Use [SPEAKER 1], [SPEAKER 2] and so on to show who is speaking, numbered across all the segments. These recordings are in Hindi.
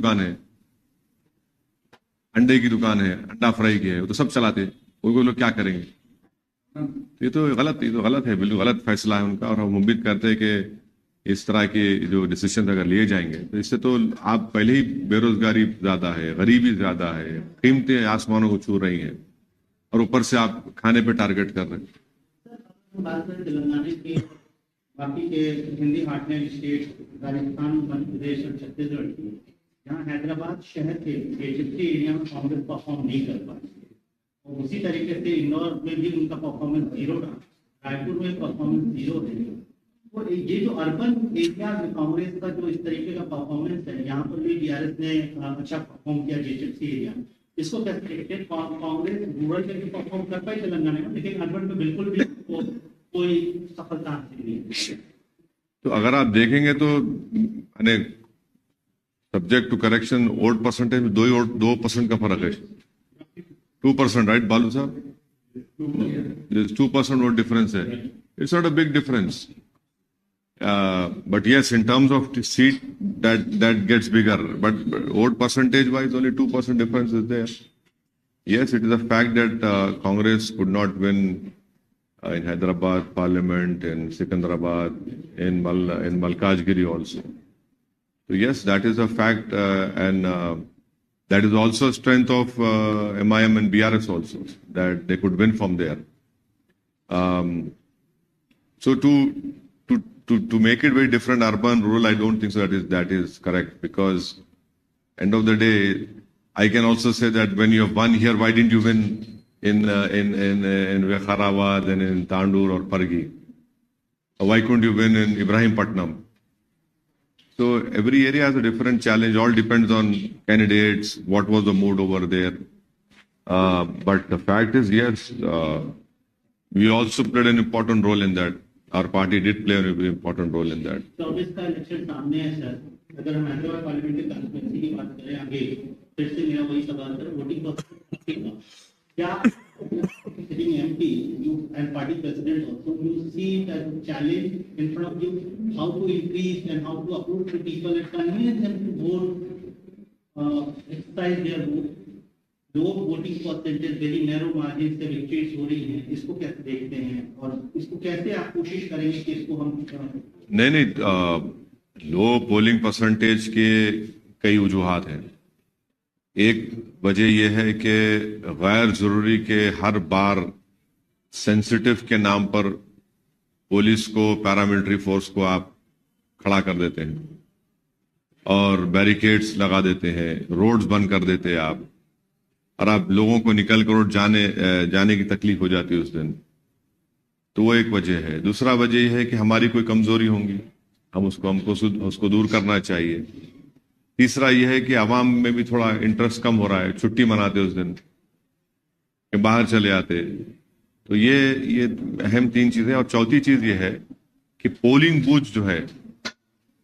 [SPEAKER 1] दुकान है, अंडे की दुकान है, अंडा फ्राई की है, वो तो सब चलाते हैं, उनको लोग क्या करेंगे? ये तो गलत है, बिल्कुल गलत फैसला है उनका। और हम उम्मीद करते हैं कि इस तरह के जो डिसीजन अगर लिए जाएंगे तो इससे तो आप पहले ही बेरोजगारी ज्यादा है, गरीबी ज्यादा है, कीमतें आसमानों को छू रही हैं, और ऊपर से आप खाने पे टारगेट कर रहे हैं।
[SPEAKER 2] बात करें तेलंगाना के बाकी के हिंदी हार्टलैंड स्टेट राजस्थान, मध्य प्रदेश और छत्तीसगढ़ की, जहाँ हैदराबाद शहर के एजेंसी एरिया में कांग्रेस परफॉर्म नहीं कर पाती, और उसी तरीके से इंदौर में भी उनका परफॉर्मेंस जीरो रहा, रायपुर में परफॉर्मेंस जीरो है। तो ये जो अर्बन एरिया में कांग्रेस का जो इस तरीके का परफॉर्मेंस है, यहाँ पर भी डीआरएस ने अच्छा परफॉर्म किया एजेंसी एरिया, इसको कैसे देखते हैं? कांग्रेस रूरल में भी परफॉर्म कर पाई तेलंगाना में, लेकिन अर्बन में बिल्कुल भी कोई सफलता हासिल नहीं है।
[SPEAKER 1] तो अगर आप देखेंगे तो subject to correction vote percentage में 2% का फर्क है, 2%, राइट बालू साहब? 2% वोट डिफरेंस है। It's not a big difference, but yes, in terms of the seat, that gets bigger, but vote percentage wise only 2% difference is there. Yes, it is a fact that Congress could not win in Hyderabad Parliament, in Secunderabad, in Malkajgiri also. So yes, that is a fact, and that is also a strength of MIM and BRS also, that they could win from there. So to make it very different, urban, rural, I don't think so that is correct, because end of the day, I can also say that when you have won here, why didn't you win in Vikharabad and in Tandur or Pargi? Why couldn't you win in Ibrahimpatnam? So every area has a different challenge. All depends on candidates, what was the mood over there. But the fact is, yes, we also played an important role in that. Our party did play an important role in that.
[SPEAKER 2] 24 का इलेक्शन सामने है सर, अगर हम हैदराबाद पार्लियामेंट्री कॉन्स्टिट्यूंसी की बात करें आगे, फिर से मेरा वही सवाल है, वोटिंग परसेंटेज क्या sitting MP, you and party president also, you see that challenge in front of you, how to increase and how to approach the people and convince them to vote, exercise their vote. Low voting percentage very narrow margin से विक्ट्रीज हो रही हैं, इसको कैसे देखते हैं और इसको कैसे आप कोशिश करेंगे कि इसको हम?
[SPEAKER 1] नहीं, लो पोलिंग परसेंटेज के कई वजूहात हैं। एक वजह यह है कि गैर जरूरी के हर बार सेंसिटिव के नाम पर पुलिस को, पैरामिलिट्री फोर्स को आप खड़ा कर देते हैं और बैरिकेड्स लगा देते हैं, रोड्स बंद कर देते हैं आप, और आप लोगों को निकल कर जाने की तकलीफ हो जाती है उस दिन। तो वो एक वजह है। दूसरा वजह यह है कि हमारी कोई कमजोरी होंगी, हमको उसको दूर करना चाहिए। तीसरा यह है कि आवाम में भी थोड़ा इंटरेस्ट कम हो रहा है, छुट्टी मनाते उस दिन कि बाहर चले आते। तो ये अहम 3 चीजें। और चौथी चीज ये है कि पोलिंग बूथ जो है,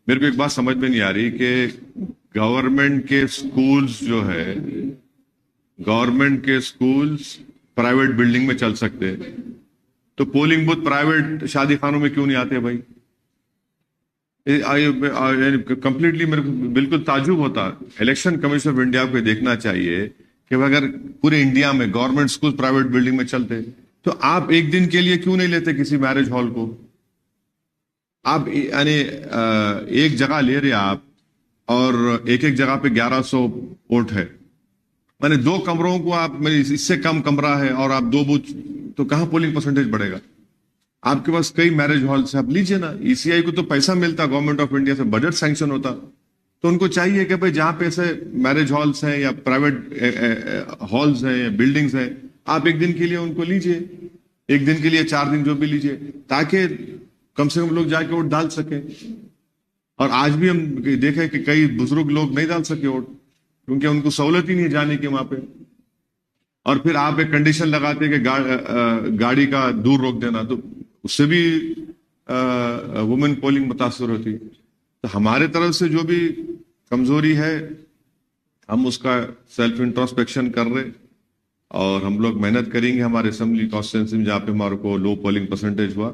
[SPEAKER 1] मेरे को एक बात समझ में नहीं आ रही कि गवर्नमेंट के स्कूल्स प्राइवेट बिल्डिंग में चल सकते हैं, तो पोलिंग बूथ प्राइवेट शादी खानों में क्यों नहीं आते भाई? कंप्लीटली मेरे को बिल्कुल ताजुब होता। इलेक्शन कमीशन ऑफ इंडिया को देखना चाहिए कि अगर पूरे इंडिया में गवर्नमेंट स्कूल प्राइवेट बिल्डिंग में चलते, तो आप एक दिन के लिए क्यों नहीं लेते किसी मैरिज हॉल को? आप यानी एक जगह ले रहे आप, और एक जगह पे 1100 वोट है, माने 2 कमरों को आप, इससे कम कमरा है और आप 2 बूथ, तो कहां पोलिंग परसेंटेज बढ़ेगा? आपके पास कई मैरिज हॉल्स है, आप लीजिए ना। ईसीआई को तो पैसा मिलता गवर्नमेंट ऑफ इंडिया से, बजट सैंक्शन होता, तो उनको चाहिए कि भाई जहां पे ऐसे मैरिज हॉल्स हैं या प्राइवेट हॉल्स हैं या बिल्डिंग्स हैं, आप एक दिन के लिए उनको लीजिए, एक दिन के लिए 4 दिन जो भी लीजिए, ताकि कम से कम लोग जाके वोट डाल सके। और आज भी हम देखें कि कई बुजुर्ग लोग नहीं डाल सके वोट, क्योंकि उनको सहूलत ही नहीं है जाने की वहां पे। और फिर आप एक कंडीशन लगाते कि गाड़ी का दूर रोक देना, तो उससे भी वुमेन पोलिंग मुतासर होती। तो हमारे तरफ से जो भी कमजोरी है, हम उसका सेल्फ इंट्रोस्पेक्शन कर रहे, और हम लोग मेहनत करेंगे हमारे असेंबली कॉन्स्टिट्यूंसी में जहाँ पे हमारे को लो पोलिंग परसेंटेज हुआ।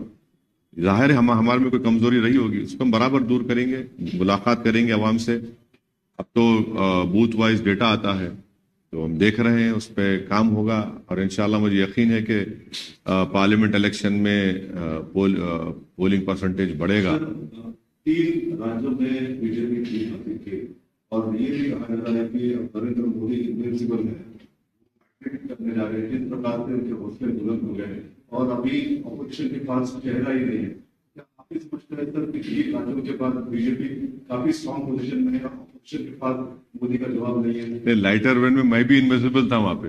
[SPEAKER 1] जाहिर है हमारे में कोई कमजोरी रही होगी, उसको हम बराबर दूर करेंगे, मुलाकात करेंगे अवाम से, अब तो बूथ वाइज डेटा आता है, तो हम देख रहे हैं, उस पर काम होगा और इंशाल्लाह मुझे यकीन है कि पार्लियामेंट इलेक्शन में पोलिंग परसेंटेज बढ़ेगा।
[SPEAKER 3] 3 राज्यों में बीजेपी जीत हासिल की और ये भी कहा जा रहा है कि अब नरेंद्र मोदी इनविंसिबल है, करने जा रहे हैं। जिस प्रकार से उनके हौसले बुलंद हो गए और अभी अपोजिशन के पास चेहरा ही नहीं है, क्या काफी स्पष्ट है सर कि 3 राज्यों के बाद बीजेपी काफी स्ट्रॉन्ग पोजीशन में है, अपोजिशन के पास मोदी का जवाब नहीं है?
[SPEAKER 1] लाइटर वेन में मैं भी इनविजिबल था वहां पे,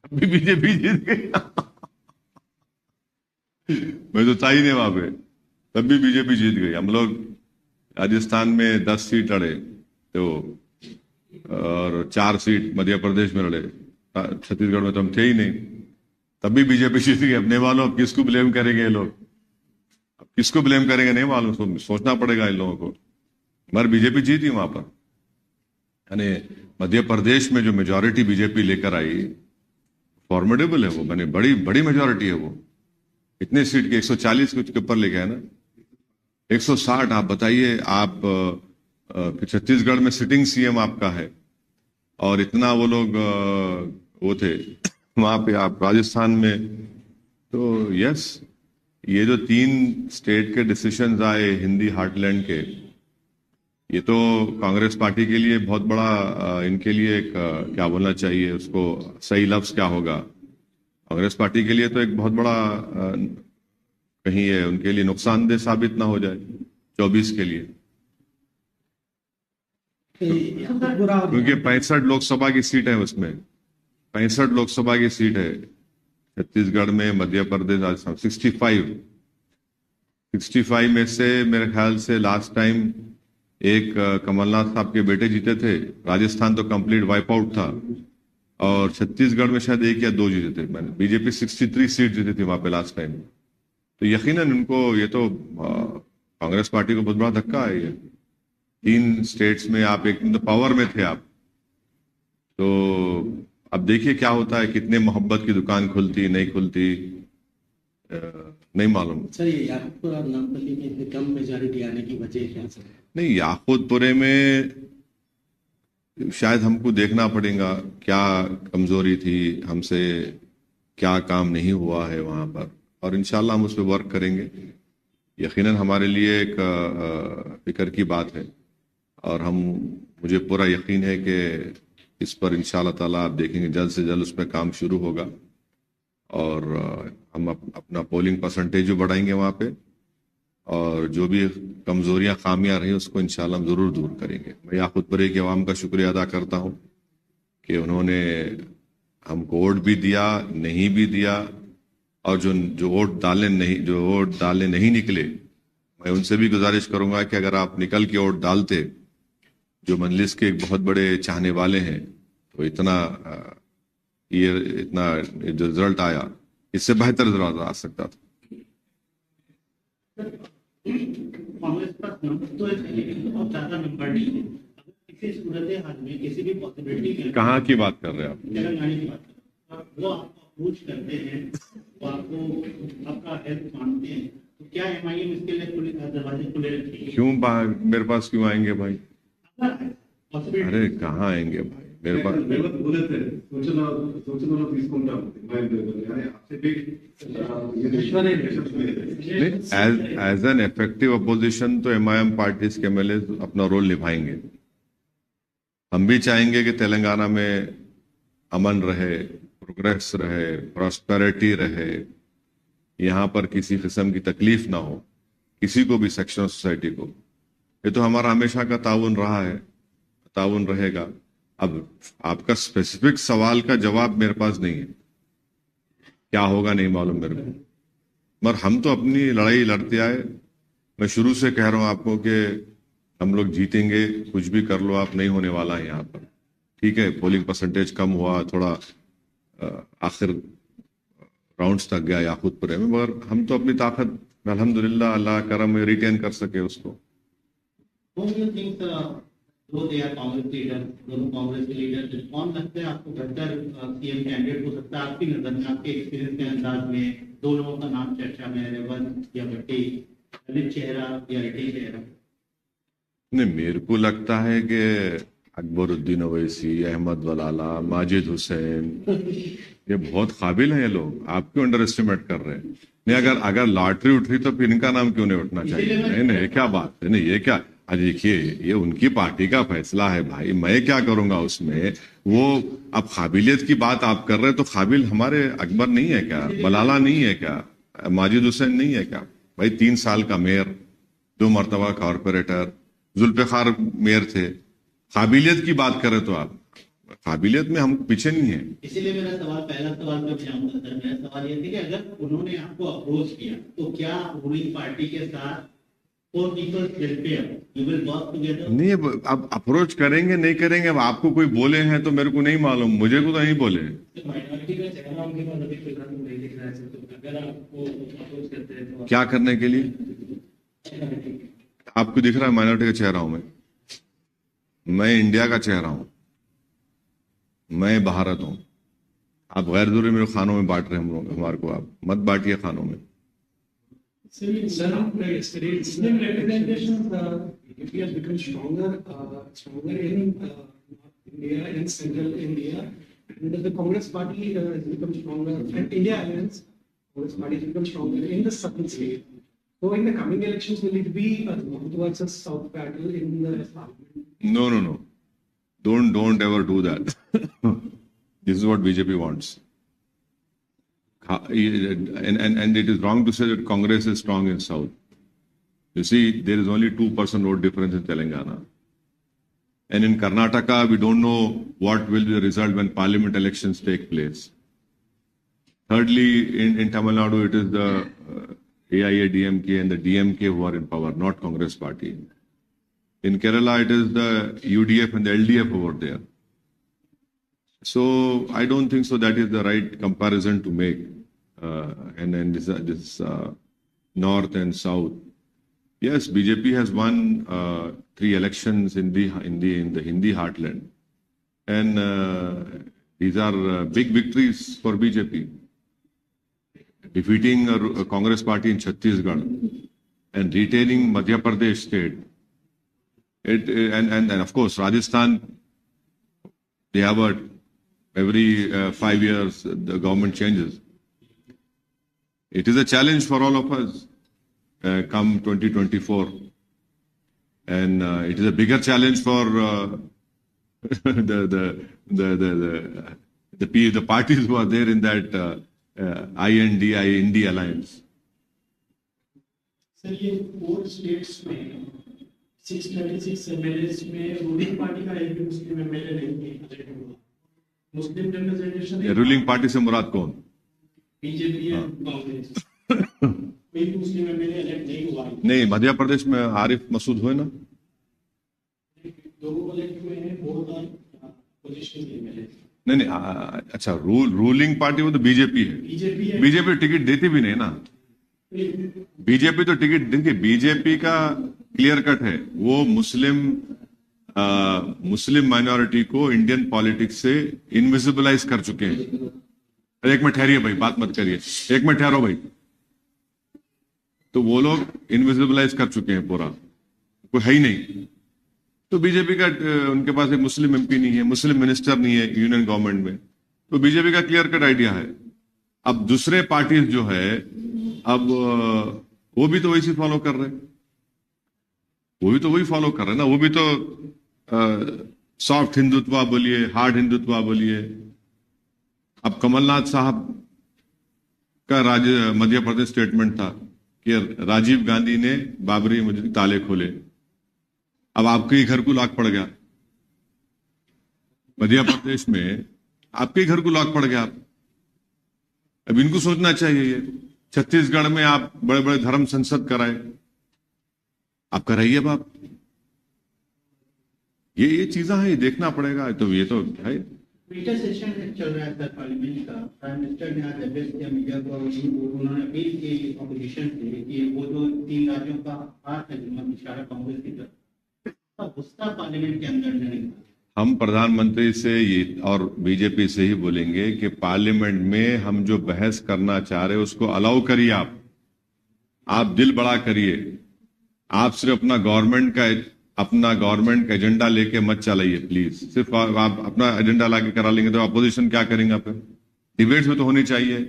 [SPEAKER 1] अभी बीजेपी जीत गई। मैं तो था ही नहीं वहां पे, तब भी बीजेपी जीत गई। हम लोग राजस्थान में 10 सीट लड़े तो, और 4 सीट मध्य प्रदेश में लड़े, छत्तीसगढ़ में तो हम थे ही नहीं, तब भी बीजेपी जीत गई। अब नहीं मालूम अब किसको ब्लेम करेंगे ये लोग, अब किसको ब्लेम करेंगे नहीं मालूम, सोचना पड़ेगा इन लोगों को। मगर बीजेपी जीती वहां पर, यानी मध्य प्रदेश में जो मेजोरिटी बीजेपी लेकर आई फॉर्मिडेबल है वो, मैंने बड़ी बड़ी मेजोरिटी है वो। कितने सीट के 140 के ऊपर लेके है ना, 160। आप बताइए, आप छत्तीसगढ़ में सिटिंग सीएम आपका है और इतना वो लोग वो थे वहां पे, आप राजस्थान में। तो यस, ये जो 3 स्टेट के डिसीजंस आए हिंदी हार्टलैंड के, ये तो कांग्रेस पार्टी के लिए बहुत बड़ा, इनके लिए एक क्या बोलना चाहिए उसको, सही लफ्ज क्या होगा, कांग्रेस पार्टी के लिए तो एक बहुत बड़ा कहीं है उनके लिए नुकसानदेह साबित ना हो जाए 24 के लिए, क्योंकि 65 लोकसभा की सीट है उसमें, 65 लोकसभा की सीट है छत्तीसगढ़ में, मध्य प्रदेश, राजस्थान 65 में से मेरे ख्याल से लास्ट टाइम एक कमलनाथ साहब के बेटे जीते थे। राजस्थान तो कंप्लीट वाइप आउट था और छत्तीसगढ़ में शायद 1 या 2 जीते थे। मैंने बीजेपी 63 सीट जीती थी वहां पे लास्ट टाइम। तो यकीनन उनको ये तो कांग्रेस पार्टी को बहुत बड़ा धक्का है। ये 3 स्टेट्स में आप एक तो पावर में थे आप, तो अब देखिए क्या होता है, कितने मोहब्बत की दुकान खुलती नहीं खुलती नहीं मालूम।
[SPEAKER 4] सर, ये याकूबपुर और नामपल्ली में इतनी कम मेजॉरिटी आने की वजह क्या सर?
[SPEAKER 1] नहीं, याकूतपुरे में शायद हमको देखना पड़ेगा क्या कमजोरी थी हमसे, क्या काम नहीं हुआ है वहां पर, और इंशाल्लाह हम उस पर वर्क करेंगे। यकीनन हमारे लिए एक फिक्र की बात है और मुझे पूरा यकीन है कि इस पर इंशाल्लाह ताला आप देखेंगे जल्द से जल्द उस पर काम शुरू होगा और हम अपना पोलिंग परसेंटेज भी बढ़ाएंगे वहां पे, और जो भी कमजोरियां खामियां रही उसको इंशाल्लाह हम जरूर दूर करेंगे। मैं याकूतपुरे के अवाम का शुक्रिया अदा करता हूं कि उन्होंने हमको वोट भी दिया, नहीं भी दिया, और जो वोट डालने नहीं निकले, मैं उनसे भी गुजारिश करूंगा कि अगर आप निकल के वोट डालते, जो मजलिस के एक बहुत बड़े चाहने वाले हैं, तो इतना जो रिजल्ट आया, इससे बेहतर रिजल्ट आ सकता था।
[SPEAKER 2] कांग्रेस का नंबर तो है लेकिन बहुत ज्यादा नंबर नहीं है। अगर किसी सूरत हाल में किसी भी पॉसिबिलिटी में,
[SPEAKER 1] कहाँ की बात कर रहे हैं आप?
[SPEAKER 2] तेलंगाना की बात कर रहे हैं, वो आपको अप्रोच करते हैं, वो आपको आपका हेल्प मांगते हैं, तो क्या एमआईएम इसके लिए दरवाजे खुले रखेगी?
[SPEAKER 1] क्यों मेरे पास क्यों आएंगे भाई?
[SPEAKER 2] पॉसिबिलिटी
[SPEAKER 1] अरे कहाँ आएंगे भाई मेरे पास?
[SPEAKER 3] बोले थे सूचना తీసుకుంటాం आपसे भी
[SPEAKER 1] एज एन इफेक्टिव अपोजिशन तो एमआईएम पार्टीज के एमएलए अपना रोल निभाएंगे। हम भी चाहेंगे कि तेलंगाना में अमन रहे, प्रोग्रेस रहे, प्रॉस्पेरिटी रहे, यहाँ पर किसी किस्म की तकलीफ ना हो किसी को भी, सेक्शन ऑफ सोसाइटी को। ये तो हमारा हमेशा का ताउन रहा है, ताउन रहेगा। अब आपका स्पेसिफिक सवाल का जवाब मेरे पास नहीं है, क्या होगा नहीं मालूम मेरे को, मगर हम तो अपनी लड़ाई लड़ते आए। मैं शुरू से कह रहा हूं आपको कि हम लोग जीतेंगे, कुछ भी कर लो आप, नहीं होने वाला है यहाँ पर। ठीक है, पोलिंग परसेंटेज कम हुआ थोड़ा, आखिर राउंड्स तक गया याकूतपुरे में, मगर हम तो अपनी ताकत अल्हम्दुलिल्लाह अल्लाह करम में रिटेन कर सके उसको।
[SPEAKER 2] दो दे आर कांग्रेस लीडर, दोनों कांग्रेस के लीडर, कौन लगता है आपको बेहतर सीएम कैंडिडेट हो सकता है आपकी नजर में, आपके एक्सपीरियंस के अंदाज में? 2 लोगों का नाम चर्चा में है, रेवंत या भट्टी, ललित चेहरा या रेड्डी चेहरा?
[SPEAKER 1] नहीं, मेरे को लगता है कि अकबरुद्दीन ओवैसी, अहमद वलाला, माजिद हुसैन, ये बहुत काबिल हैं ये लोग, आप क्यों अंडर एस्टिमेट कर रहे हैं? नहीं, अगर अगर लॉटरी उठ रही तो फिर इनका नाम क्यों नहीं उठना चाहिए? नहीं नहीं, ये क्या बात है? नहीं, ये क्या, अरे देखिए, ये उनकी पार्टी का फैसला है भाई, मैं क्या करूंगा उसमें? वो अब काबिलियत की बात आप कर रहे हैं, तो काबिल हमारे अकबर नहीं है क्या? बलाला नहीं है क्या? माजिद हुसैन नहीं है क्या? भाई 3 साल का मेयर, 2 मरतबा कॉरपोरेटर, जुल्फिकार मेयर थे। काबिलियत की बात करें तो आप, काबिलियत में हम पीछे नहीं है।
[SPEAKER 2] इसीलिए मेरा सवाल, पहला सवाल मैं जाऊंगा सर, मेरा सवाल ये था कि अगर उन्होंने आपको अप्रोच किया तो क्या रूलिंग पार्टी के साथ for peoples welfare you will work together?
[SPEAKER 1] नहीं, अब अप्रोच करेंगे नहीं करेंगे, अब आपको कोई बोले हैं तो मेरे को नहीं मालूम, मुझे को तो नहीं बोले।
[SPEAKER 4] माइनॉरिटी का चेहरा उनके पास अभी फिलहाल नहीं दिख रहा है सर, तो अगर आपको अप्रोच करते हैं तो
[SPEAKER 1] क्या करने के लिए? आपको दिख रहा है माइनॉरिटी का चेहरा हूं मैं इंडिया का चेहरा हूं, मैं भारत हूं। आप गैर जरूरी मेरे खानों में बांट रहे हैं हम लोग, हमारे को आप मत बांटिए खानों में।
[SPEAKER 5] Muslim representations, India has become stronger in India and central India, and the Congress Party has become stronger, and India Alliance, Congress Party has become stronger in the southern state. So, in the coming elections, will it be a north versus south battle in the parliament?
[SPEAKER 1] No. Don't ever do that. This is what BJP wants. And it is wrong to say that Congress is strong in South. You see, there is only 2% vote difference in Telangana. And in Karnataka, we don't know what will be the result when parliament elections take place. Thirdly, in Tamil Nadu, it is the AIA-DMK and the DMK who are in power, not Congress party. In Kerala, it is the UDF and the LDF over there. So I don't think so that is the right comparison to make. And then this north and south. Yes, BJP has won 3 elections in the Hindi heartland, and these are big victories for BJP. Defeating a Congress party in Chhattisgarh and retaining Madhya Pradesh state. And of course Rajasthan, they have every 5 years the government changes. It is a challenge for all of us come 2024, and it is a bigger challenge for the parties who are there in that IND alliance.
[SPEAKER 5] Sir, ये 4 स्टेट्स में 636 एमएलएस में रूलिंग पार्टी का एक भी मुस्लिम एमएलए नहीं है। मुस्लिम रिप्रेजेंटेशन
[SPEAKER 1] रूलिंग पार्टी से मुराद कौन?
[SPEAKER 5] बीजेपी है, कांग्रेस। कोई भी मुस्लिम एमएलए इलेक्ट नहीं हुआ है।
[SPEAKER 1] नहीं, मध्य प्रदेश में आरिफ मसूद हुए ना,
[SPEAKER 5] 2 इलेक्ट हुए हैं, बहुत पोजीशन एमएलए।
[SPEAKER 1] नहीं, अच्छा, रूलिंग पार्टी वो तो बीजेपी है। बीजेपी टिकट देती भी नहीं ना। बीजेपी तो टिकट, देखिए बीजेपी का क्लियर कट है, वो मुस्लिम माइनॉरिटी को इंडियन पॉलिटिक्स से इनविजिबलाइज कर चुके हैं। एक मिनट ठहरिए भाई, बात मत करिए, एक मिनट ठहरो भाई। तो वो लोग इनविजिबलाइज कर चुके हैं, पूरा कोई है ही नहीं। तो बीजेपी का उनके पास एक मुस्लिम एमपी नहीं है, मुस्लिम मिनिस्टर नहीं है यूनियन गवर्नमेंट में, तो बीजेपी का क्लियर कट आइडिया है। अब दूसरे पार्टीज जो है, अब वो भी तो वैसे फॉलो कर रहे हैं, वो भी तो वही फॉलो कर रहे हैं ना। वो भी तो सॉफ्ट हिंदुत्व बोलिए, हार्ड हिंदुत्व बोलिए। अब कमलनाथ साहब का मध्य प्रदेश स्टेटमेंट था कि राजीव गांधी ने बाबरी मस्जिद के ताले खोले। अब आपके ही घर को लॉक पड़ गया, मध्य प्रदेश में आपके ही घर को लॉक पड़ गया। अब इनको सोचना चाहिए, ये छत्तीसगढ़ में आप बड़े बड़े धर्म संसद कराए, आप कराइए बाप। ये चीजें हैं, ये देखना पड़ेगा। तो ये तो है।
[SPEAKER 2] विंटर सेशन चल रहा है सर पार्लियामेंट का। प्राइम मिनिस्टर ने आज एड्रेस किया मीडिया को, उन्होंने अपील की ऑपोजिशन से कि वो जो 3 राज्यों का हाथ है, इशारा कांग्रेस की तरफ, गुस्सा पार्लियामेंट के अंदर नहीं।
[SPEAKER 1] हम प्रधानमंत्री से ये और बीजेपी से ही बोलेंगे कि पार्लियामेंट में हम जो बहस करना चाह रहे हैं उसको अलाउ करिए। आप दिल बड़ा करिए। आप सिर्फ अपना गवर्नमेंट का अपना गवर्नमेंट का एजेंडा लेके मत चलाइए प्लीज। सिर्फ आप अपना एजेंडा लाके करा लेंगे तो अपोजिशन क्या करेंगे? फिर डिबेट्स में तो होनी चाहिए।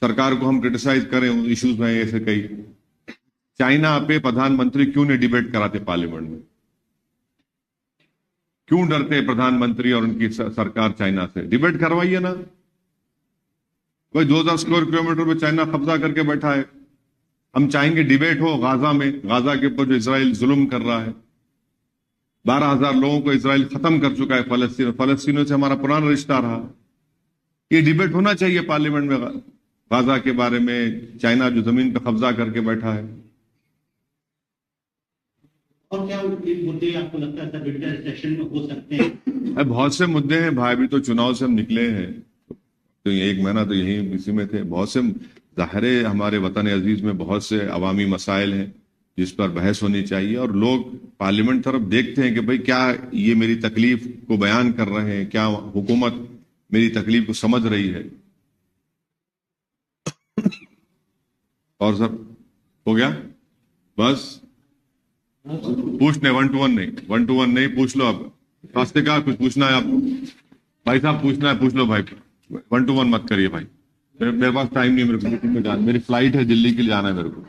[SPEAKER 1] सरकार को हम क्रिटिसाइज करें इश्यूज में ऐसे कई। चाइना पे प्रधानमंत्री क्यों नहीं डिबेट कराते पार्लियामेंट में? क्यों डरते प्रधानमंत्री और उनकी सरकार चाइना से? डिबेट करवाइए ना। भाई 2000 स्क्वायर किलोमीटर में चाइना कब्जा करके बैठा है। हम चाहेंगे डिबेट हो गाजा में, गाजा के ऊपर जो इजराइल जुल्म कर रहा है। 12,000 लोगों को इजराइल खत्म कर चुका है फलस्तीनों से हमारा पुराना रिश्ता रहा। ये डिबेट होना चाहिए पार्लियामेंट में गाजा के बारे में, चाइना जो जमीन पर कब्जा करके बैठा है।
[SPEAKER 2] और क्या मुद्दे आपको लगता है सर विंटर सेशन में हो सकते हैं?
[SPEAKER 1] बहुत से मुद्दे हैं भाई, अभी तो चुनाव से हम निकले हैं, तो एक महीना तो यही इसी में थे। बहुत से ज़ाहिर है हमारे वतन अजीज में बहुत से अवामी मसाइल हैं जिस पर बहस होनी चाहिए, और लोग पार्लियामेंट तरफ देखते हैं कि भाई क्या ये मेरी तकलीफ को बयान कर रहे हैं, क्या हुकूमत मेरी तकलीफ को समझ रही है। और सर हो गया बस पूछने 1 to 1 नहीं पूछ लो। आप रास्ते का कुछ पूछना है आपको भाई साहब? पूछना है पूछ लो भाई, 1 to 1 मत करिए भाई। मेरे पास टाइम नहीं है, मेरे को मीटिंग में जाना, मेरी फ्लाइट है दिल्ली के लिए जाना है मेरे को।